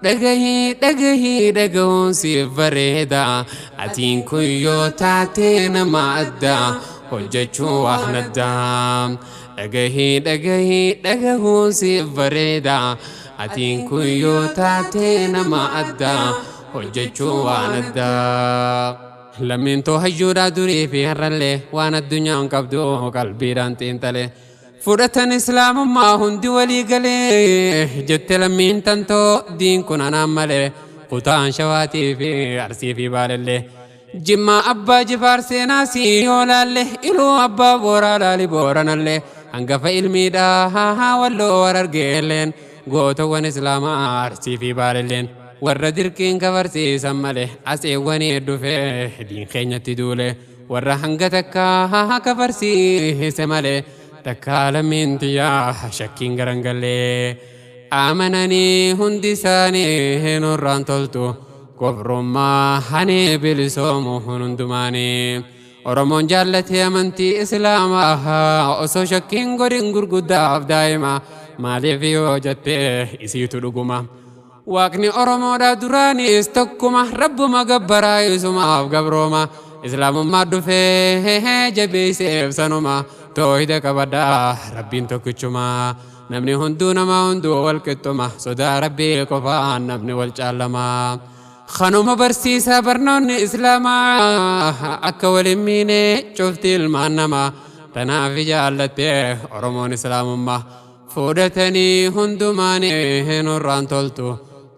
dhagahi dhagahuun siif bareeda atiin kun yoo taate nama addaa hojjechuu waan addaa dhagahi dhagahuun siif bareeda atiin kun yoo taate nama addaa hojjechuu waan addaa lammiin too hayyuudhaa durii fi har'allee waan addunyaan qabdu qalbiidhaan xiinxalee fudhatan islaamummaa hundi walii galee jette lammiin tantoo diin kun anaan malee kutaan shawaatii fi arsii fi baalellee jimmaa abbaa jifaar seenaa sii yoo laalle iluu abbaa booraa laali booranallee hangafa ilmiidhaa walloo war argeelleen gootawwan islaamaa arsii fi baalelleen warra dirqiin kabarsiisan malee aseewwanii dhufee diin keenyatti duule warra hanga takkaa kabarsiise malee takkaalamin tiyaa shakkiin garangalee amananii hundi isaanii nurraan toltu kofrummaa hani bilisoomu hundumaanii oromoon jaallatee amantii islaamaa osoo shakkiin godhin gurguddaaf daa'ima maaliif yoo jettee isiitu dhuguma waaqni oromoodhaa duraanis tokkuma rabbuma gabbaraa isumaaf gabrooma islaamummaa dhufee jabeesseef sanuma toohida kabaddaa rabbiin tokkichuma namni hunduu nama hunduu wal qixxuma sodaa rabbii qofaan namni wal caallama kanuma barsiisaa barnoonni islaamaa akka waliin miine cufti ilmaan namaa tanaaf jaallattee oromoon islaamummaa fudhatanii hundumaanii nurraan toltu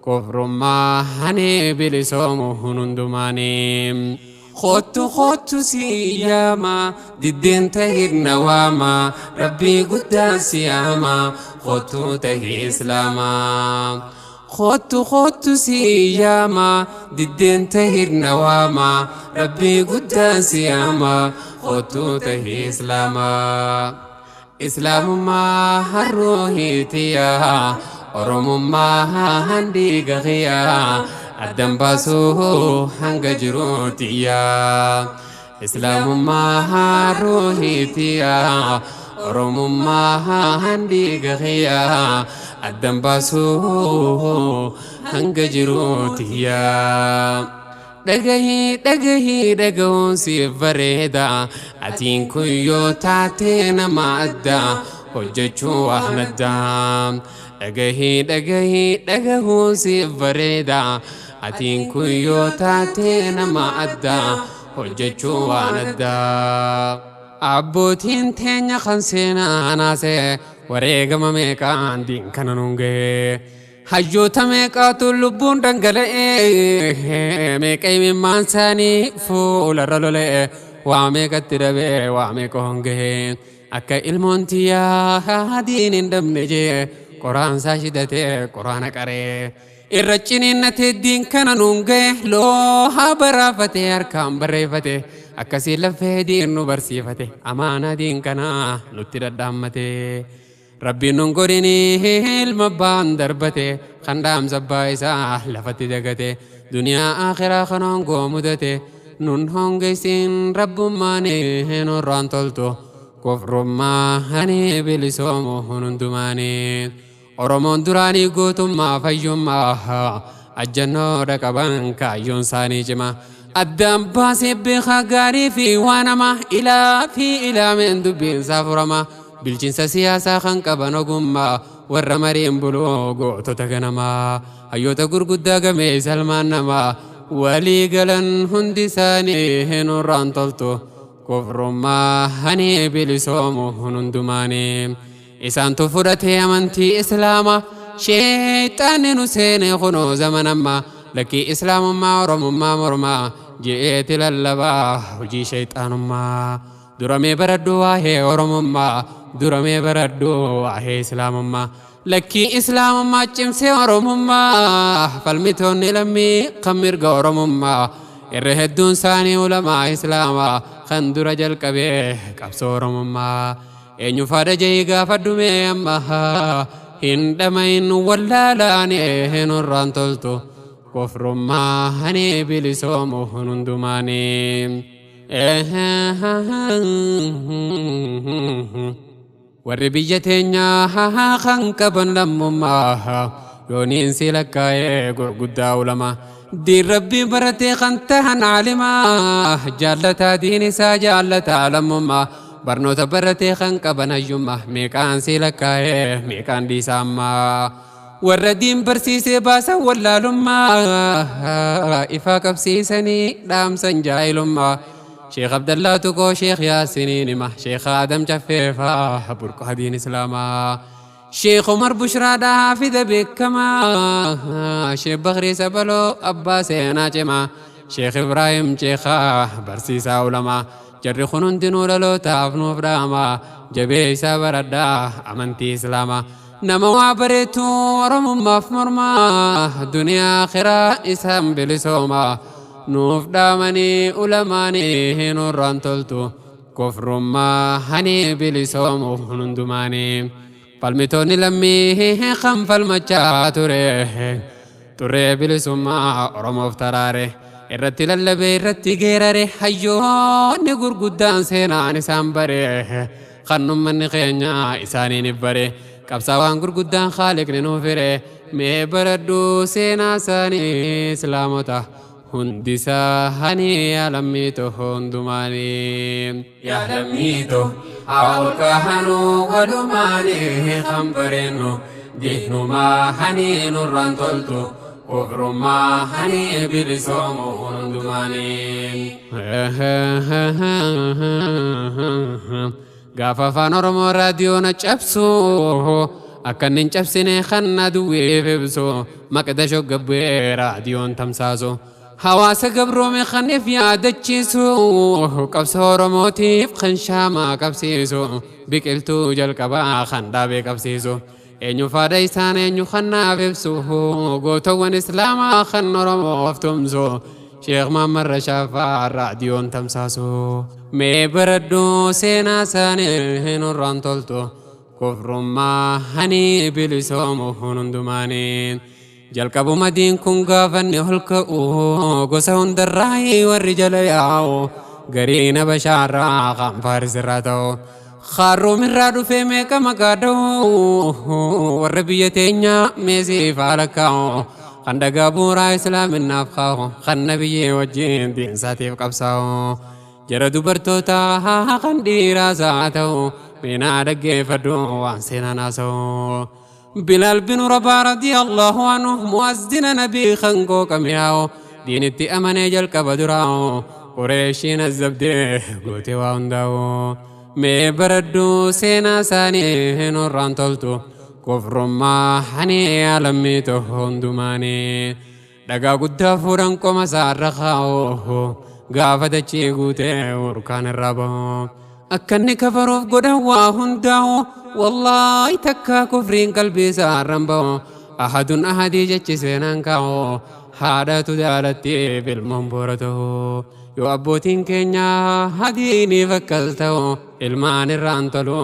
kofrummaa hani bilisoomu hundumaanii خوتو سياما ددين تهير نواما ربي قدام سياما خوتو تهي إسلاما خوتو سياما ددين تهير نواما ربي قدام سياما خوتو تهي إسلاما إسلام ما هروهي تيا أرم ما هندي غيا أدم باسو هنگ جروتيا إسلام ما روحيتيا أرم ما هندي غيا أدم باسو هنگ جروتيا dhagahuun siif bareeda atiin kun yoo taate nama addaa hojjechuu waan addaa dhagahuun siif bareeda atiin kun yoo taate nama addaa hojjechuu waan addaa abbootiin teenya kan seenaa naasee wareegama meeqaan diin kana nuun gahee hayyoota meeqaatu lubbuun dhangala'ee meeqa imimmaan isaanii fuularra lolee waa meeqatti dhabee waa meeqa hongahee akka ilmoon tiyyaa diin hin dhabne jee qoraan isaa shidatee qoraana qaree irra ciniinnatee diin kana nuun gahe loohaa baraafatee harkaan barreeffate akkasii laffee diin nu barsiifate amaanaa diin kana nutti dhadhaammatee rabbiin nun godhini ilma baan darbate kan dhaamsa abbaa isaa lafatti dagate duniyaa akhiraa kan hongoo mudate nun hongeessin rabbummaan nurraan toltu kofrummaa hani bilisoomu hundumaanii oromoon duraanii gootummaa fayyummaa ajjannoodha qaban kaayyoon isaanii cima addaan baasee beekaa gaarii fi waan hamaa ilaa fi ilaameen dubbiinsaa furama bilchinsa siyaasaa kan qaban ogummaa warra mariin buluu gootota ganamaa hayyoota gurguddaa gamee salmaan namaa walii galan hundi isaanii nurraan toltu kofrummaa hani bilisoomu hundumaanii isaantu fudhatee amantii islaamaa sheexaanni nu seene kunoo zamanammaa lakkii islaamummaa oromummaa mormaa je'eeti lallabaa hojii sheexaanummaa duramee baradhu waa'ee oromummaa duramee baradhu waa'ee islaamummaa lakkii islaamummaa cimsee oromummaa falmitoonni lammii kan mirga oromummaa irra hedduun isaanii ulamaa islaamaa kan dura jalqabee qabsoo oromummaa eenyu faada jee gaafadhume amma hin dhamayin wallaalaanee nurraan toltu kofrummaa hani bilisoomu hundumaanii warri biyya teenyaa kan qaban lammummaa يونين سيلك قرقدا علماء دين ربي برتي خنتهن عالما جالتا دين سا جالتا علمما برنوت برتي خنق بنجمة ميكان سيلك ميكان دي ساما والردين برسيسي باسا ولا لما إفا كبسيسني دام سنجاي لما شيخ عبد الله تكو شيخ ياسين ما شيخ آدم جفيفا بركو هدين إسلاما شيخ عمر بشرى دا حافظ بكما شيخ بغري سبلو أباسينا جما شيخ إبراهيم شيخا برسيسا علما جري خنون دينو للو تافنو فراما جبيسا بردا أمنتي إسلاما نمو عبرتو ورم مفمرما دنيا آخرة إسهم بلسوما نوف دامني علماني نوران تلتو كفر ما هني بلسومو هنندماني فالمتوني لمي خم فالمجا تري بلسوما رموف تراري irratti lallabe irratti geerare hayyoonni gurguddaan seenaan isaan bare kannummanni keenya isaaniin bare qabsaawaan gurguddaan Khaliqni nuuf fire mee baradhu seenaa isaanii islaamota hundi isaanii yaalamiito hundumaanii yaalamiito awka hanuu walumaanii kan bareennu diinumaa hanii nurraan toltu وفرما هني بلسوم هندماني غافا فانورمو راديو نچبسو أكن نچبسني خنا دوي ببسو مقدشو قبي راديو تمساسو حواس قبرو من خنف يادچيسو قبسو رموتيف خنشاما قبسيسو بكلتو جلقبا خندا بقبسيسو eenyu faada isaan eenyu kannaaf ibsu gootoowwan islaamaa kan oromoof tumsu sheekh Mahammad Rashaafaa raadiyoon tamsaasu mee baradhu seenaa isaanii nurraan toltu kufrummaa hanii bilisoomu hundumaanii jalqabuma diin kun gaafanni ol ka'u gosa hundarraa warri jala yaa'u garii na bashaarraa kan faarisirraa ta'u خارو من رادو في ميكا مقادو والربيتين ميزي فالكاو خندقا بورا إسلام النافخاو خن نبي وجين دين ساتيف قبساو جردو برتوتا خندي رازاتو بينا دقي فدو وانسينا ناسو بلال بن ربا رضي الله عنه مؤذن نبي خنقو كمياو دين اتي أماني جلق بدراو قريشين الزبدي قوتي وانداو mee baradhu seenaa isaanii nurraan toltu kufrummaa hanii yaalamiito hundumaanii dhagaa guddaa fuudhan qoma isaarra kaa'u gaafa dachee guutee urkaan irraa bahu akka inni kafaruuf godhan waa hundaa'u wallaahi takkaa kufriin qalbii isaarran bahu ahadun ahadii jechi seenaan kaa'u haadhatu jaalattiif ilmoon boora ta'u yoo abbootiin keenya hadiiniif akkas ta'u ilmaan irraan tolu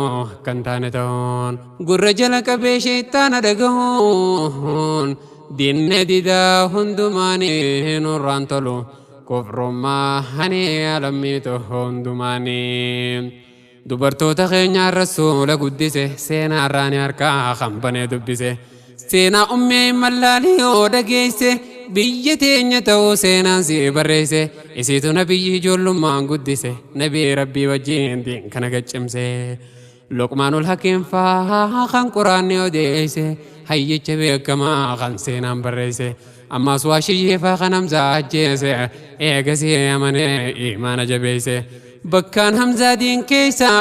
kan taane ta'uun gurra jala qabee sheeytaana dhagahuun diinne didaa hundumaanii nurraan tolu kufrummaa hanii yaalamiito hundumaanii dubartoota keenyaan rasuula guddise seenaa irraani harkaa kambanee dubbise seenaa ummee mallaalii yoo dhageesse biyya teenya ta'uu seenaan si barreesse isiitu nabiyyi ijoollummaan guddise nabii rabbii wajjin diin kana gaccimse luqmaanul hakiim faa kan quraanni odeesse hayyicha beekamaa kan seenaan barreesse ammaas waa shiyyeefaa kan hamzaa ajjeese eegasii amanee imaana jabeesse bakkaan hamzaa diin keessaa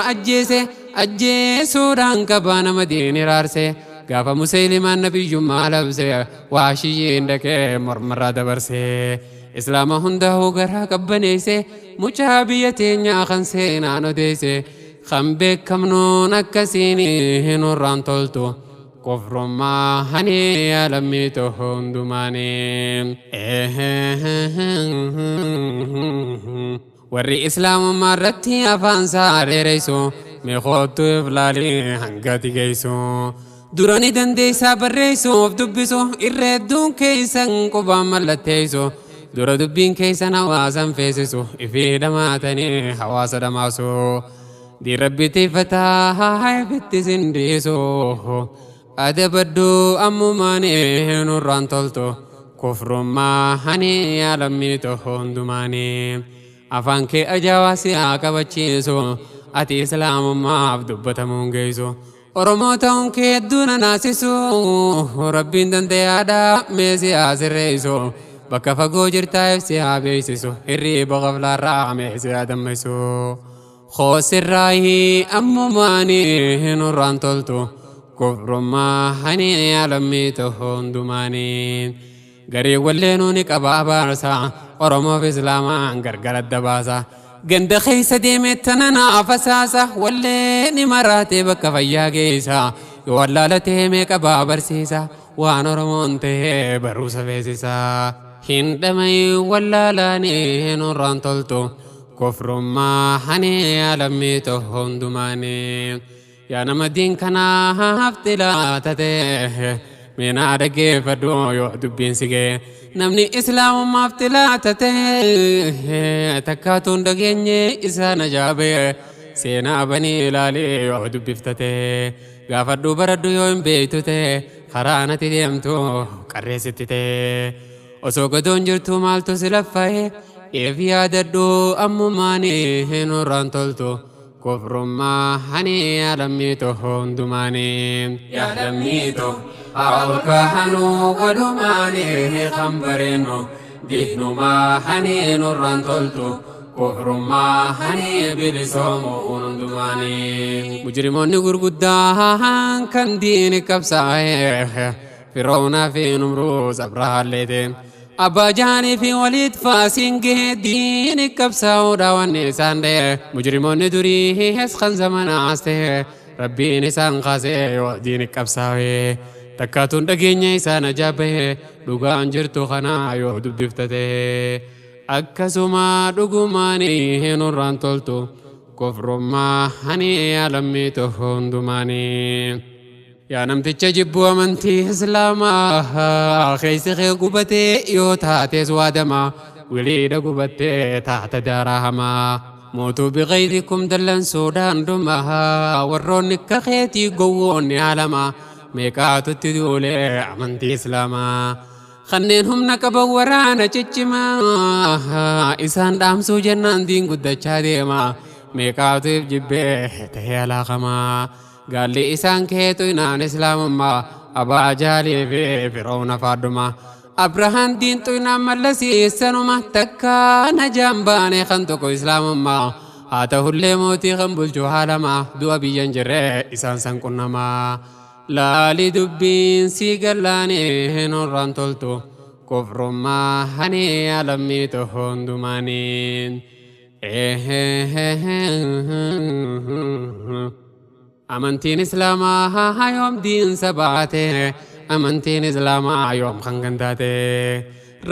ajjeesuudhaan qabaa nama diin iraarse gaafa musaylimaan nabiyyummaa labse waa shiyyiin dhaqee mormarraa dabarse islaama hundaa'uu garaa qabbaneesse mucaa biyya teenyaa kan seenaan odeesse kan beekamnuun akkasiin nurraan toltu kufrummaa hanii yaalamiito hundumaanii warri islaamummaa irratti afaan isaa dheereysu meeqootu iflaalii hangati geessu durani dandeessaa barreessuuf dubbisu irreedduun keessan qubaan mallatteessu dura dubbiin keessan hawaasan feesisu ifii dhamaatanii hawaasa dhamaasu diin rabbi tiifataa haayifitti sindiisu adabaddu ammumani nurran toltu kufrummaa hani alammiito hundumaani afaan kee ajawaasi qabachiisu ati islaamummaaf dubbatamuun geessu oromoo ta'uun kee hedduuna naasisu rabbiin dandayaadha meesi asirreessu bakka fagoo jirtaa ibsi haa beeksisu hirriiba qaflaarraa meesi haa dammaysu khoosirraayi ammumani nurran toltu kufrummaa hani alammiito hundumaani garii walleenuuni qaba abaarsa oromoof islaamaan gargar adda baasa ganda keessa deemettana naaf asaasa walleeni maraatee bakka fayyaa geessa yoo wallaalatee meeqa barsiisa waan oromoon ta'ee baruusa beeksisa hin dhamay wallaalaanii nurraan toltu kufrummaa hani alammiito hundumaani yaa nama diin kanaaf xilaatatee mina dhaggeeffadhu yoo dubbiin sigee namni islaamummaaf xilaatatee takkaatuun dhageenye isaan ajaa'ibee seenaa banii ilaalee yoo dubbiftatee gaafadhu baradhu yoo hin beektu ta'e karaa nati deemtu qarreessitti ta'e osoo gadoon jirtu maaltu si laffa'e eef yaadadhu ammumaanii nurraan toltu kufrummaa hani alammiito hundumaani yaa lammiito awkahanu walumaani khambareno dihnumaa hani nurraan toltu kufrummaa hani bilisomu hundumaani mujrimoonni gurguddaan kan diini qabsaa'e firoonaa fi numruus abrahaalleete abbaa jaanii fi waliit faasingee diini qabsaa'uudha wanni isaan ta'e mujrimoonni durii heskan zamanaas ta'e rabbiin isaan kaasee yoo diini qabsaa'e takkaatuun dhageenya isaan ajaa'ibee dhugaan jirtu kanaa yoo dubbiftate akkasuma dhugumaanii nurraan toltu kufrummaa hani alammiito hundumaanii yaa namticha jibbuu amantii islaamaa keessa kee gubatee yoo taates waadama wiliidha gubattee taata daaraa hamaa mootuu biqaydikum dallansuudhaan dhumaa warroonni akka keetii gowwoonni alama meeqaatutti duulee amantii islaamaa kanneen humna qaban waraana ciccimaa isaan dhaamsuu jennaan diin guddachaa deema meeqaatuuf jibbee tahee alaaqamaa gaalli isaan keetu inaan islaamummaa abaa jaalii fi firoona faaduma abrahaan diintu inaan mallasiisanuma takka najaan baane kan tokko islaamummaa haa ta'ullee mootii kan bulchu haalama du'a biyyan jirree isaan san qunnamaa laali dubbiin sii gallaanii nurraan toltu kufrummaa hani alammiito hundumaaniin amantiin islaamaa yoom diinsa baate amantiin islaamaa yoom kan gandaate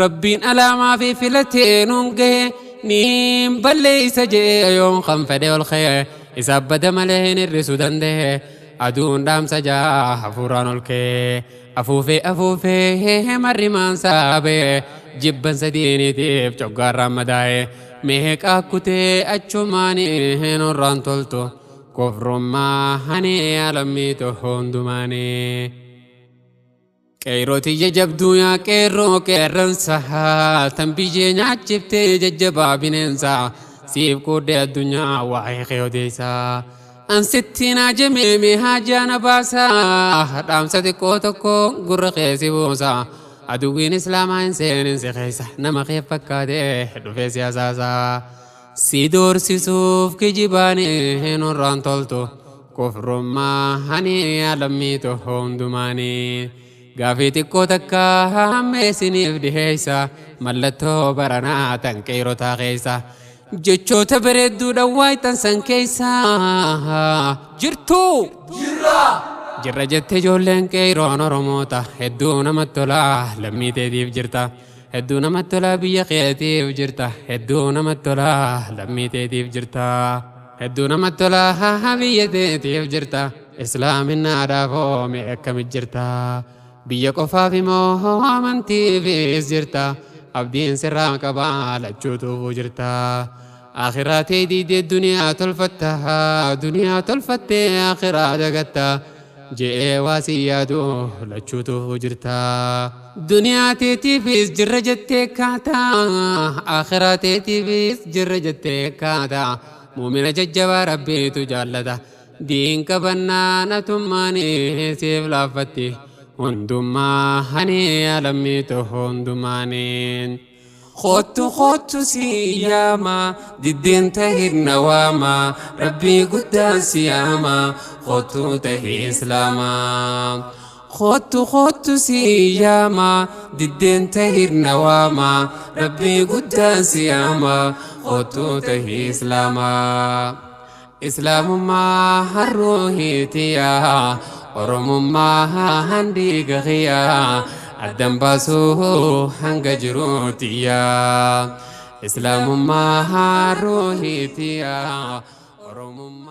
rabbiin alaamaa fi filatee nuun gahe niin balleeysa jee yoom kan fedhe ol kee isa bada malee hin hirrisu danda'e aduun dhaamsa jaa hafuuraan ol kee afuufee marrimaan saabee jibbansa diiniitiif coggaarraan madaa'e meeqaa kutee achumaanii nurraan toltu kufrummaa hani alammiito hundumaanii qeyrootii jabduu yaa qeerroo qeerransa tan biyyee nyaachiftee jajjabaa bineensa siif quuddee addunyaa waa'ee kee odeessaa ansittiin ajamee mee haajana baasaa dhaamsa xiqqoo tokko gurra keesi buusa aduwwiin islaamaa hin seenin si keessa nama kee fakkaatee dhufee si asaasaa si doorsisuuf kijibaanii nurraan toltu kufrummaa hani alammiito hundumaanii gaafii xiqqoo takka hammeessiniif dhiheessa mallattoo baranaa tan qeerotaa keessa jechoota bareedduudhaan waaytan san keessa jirtu jirra jettee ijoolleen qeeroon oromoota hedduu namatti tolaa lammii teetiif jirta hedduu namatti tolaa biyya keetiif jirta hedduu namatti tolaa lammii teetiif jirta hedduu namatti tolaa biyya teetiif jirta islaaminaadhaaf oomee akkamit jirta biyya qofaaf immoo amantiifis jirta abdiin sirraa qabaa lachuutuufuu jirta akhiraa tee diidee duniyaa tolfattee akhiraa dagatta جئ واسيادو لچوتو جرتا دنيا تيتي فيس جرجتي كاتا آخراتي فيس جرجتي كاتا مؤمن ججبا ربي تجالدا دين كبنانا تماني سيف لافتي هندما هني علميتو هندمانين خوتو سياما دين تهير نواما ربي قدام سياما خوتو تهي إسلاما خوتو سياما دين تهير نواما ربي قدام سياما خوتو تهي إسلاما إسلام ما هروهي تيا ورم ما هندي غيا الدم باسو هنگ جروتيا إسلام ما هروهي تيا ورم